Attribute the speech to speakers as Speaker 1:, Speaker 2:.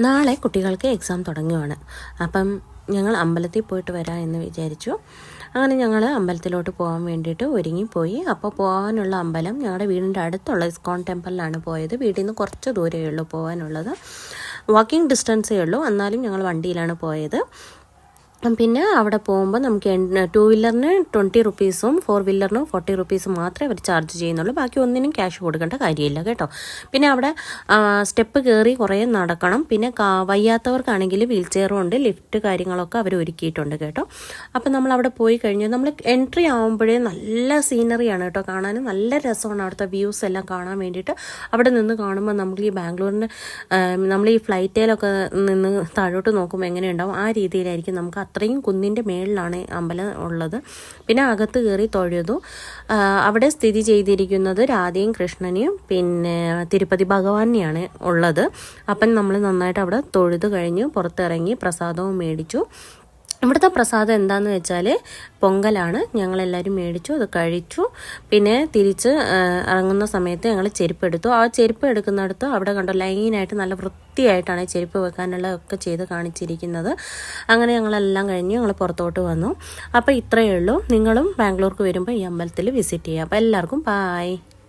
Speaker 1: നാളെ കുട്ടികൾക്ക് എക്സാം തുടങ്ങുവാണ്. അപ്പം ഞങ്ങൾ അമ്പലത്തിൽ പോയിട്ട് വരാം എന്ന് വിചാരിച്ചു. അങ്ങനെ ഞങ്ങൾ അമ്പലത്തിലോട്ട് പോകാൻ വേണ്ടിയിട്ട് ഒരുങ്ങിപ്പോയി. അപ്പോൾ പോകാനുള്ള അമ്പലം ഞങ്ങളുടെ വീടിൻ്റെ അടുത്തുള്ള ഇസ്കോൺ ടെമ്പിളിലാണ് പോയത്. വീട്ടിൽ നിന്ന് കുറച്ച് ദൂരമേ ഉള്ളൂ പോകാനുള്ളത്, വാക്കിംഗ് ഡിസ്റ്റൻസേ ഉള്ളൂ. എന്നാലും ഞങ്ങൾ വണ്ടിയിലാണ് പോയത്. പിന്നെ അവിടെ പോകുമ്പോൾ നമുക്ക് 2 വീലറിന് 20 റുപ്പീസും 4 വീലറിന് 40 റുപ്പീസും മാത്രമേ അവർ ചാർജ് ചെയ്യുന്നുള്ളൂ. ബാക്കി ഒന്നിനും ക്യാഷ് കൊടുക്കേണ്ട കാര്യമില്ല കേട്ടോ. പിന്നെ അവിടെ സ്റ്റെപ്പ് കയറി കുറേ നടക്കണം. പിന്നെ വയ്യാത്തവർക്കാണെങ്കിൽ വീൽ ചെയറും ഉണ്ട്, ലിഫ്റ്റ് കാര്യങ്ങളൊക്കെ അവർ ഒരുക്കിയിട്ടുണ്ട് കേട്ടോ. അപ്പം നമ്മൾ അവിടെ പോയി കഴിഞ്ഞാൽ നമ്മൾ എൻട്രി ആകുമ്പോഴേ നല്ല സീനറിയാണ് കേട്ടോ, കാണാനും നല്ല രസമാണ്. അവിടുത്തെ വ്യൂസ് എല്ലാം കാണാൻ വേണ്ടിയിട്ട് അവിടെ നിന്ന് കാണുമ്പോൾ നമുക്ക് ഈ ബാംഗ്ലൂരിൻ്റെ നമ്മൾ ഈ ഫ്ലൈറ്റിലൊക്കെ നിന്ന് താഴോട്ട് നോക്കുമ്പോൾ എങ്ങനെയുണ്ടാവും ആ രീതിയിലായിരിക്കും. നമുക്ക് അത്രയും കുന്നിൻ്റെ മേളിലാണ് അമ്പലം ഉള്ളത്. പിന്നെ അകത്ത് കയറി തൊഴുതു. അവിടെ സ്ഥിതി ചെയ്തിരിക്കുന്നത് രാധയും കൃഷ്ണനെയും പിന്നെ തിരുപ്പതി ഭഗവാനെയാണ് ഉള്ളത്. അപ്പം നമ്മൾ നന്നായിട്ട് അവിടെ തൊഴുത് കഴിഞ്ഞ് പുറത്തിറങ്ങി പ്രസാദവും മേടിച്ചു. ഇവിടുത്തെ പ്രസാദം എന്താണെന്ന് വെച്ചാൽ പൊങ്കലാണ്. ഞങ്ങളെല്ലാവരും മേടിച്ചു, അത് കഴിച്ചു. പിന്നെ തിരിച്ച് ഇറങ്ങുന്ന സമയത്ത് ഞങ്ങൾ ചെരുപ്പ് എടുത്തു. ആ ചെരുപ്പ് എടുക്കുന്നിടത്ത് അവിടെ കണ്ടോ ലൈനായിട്ട് നല്ല വൃത്തിയായിട്ടാണ് ചെരുപ്പ് വെക്കാനുള്ള ഒക്കെ ചെയ്ത് കാണിച്ചിരിക്കുന്നത്. അങ്ങനെ ഞങ്ങളെല്ലാം കഴിഞ്ഞ് ഞങ്ങൾ പുറത്തോട്ട് വന്നു. അപ്പോൾ ഇത്രയേ ഉള്ളൂ. നിങ്ങളും ബാംഗ്ലൂർക്ക് വരുമ്പോൾ ഈ അമ്പലത്തിൽ വിസിറ്റ് ചെയ്യുക. അപ്പോൾ എല്ലാവർക്കും ബായ്.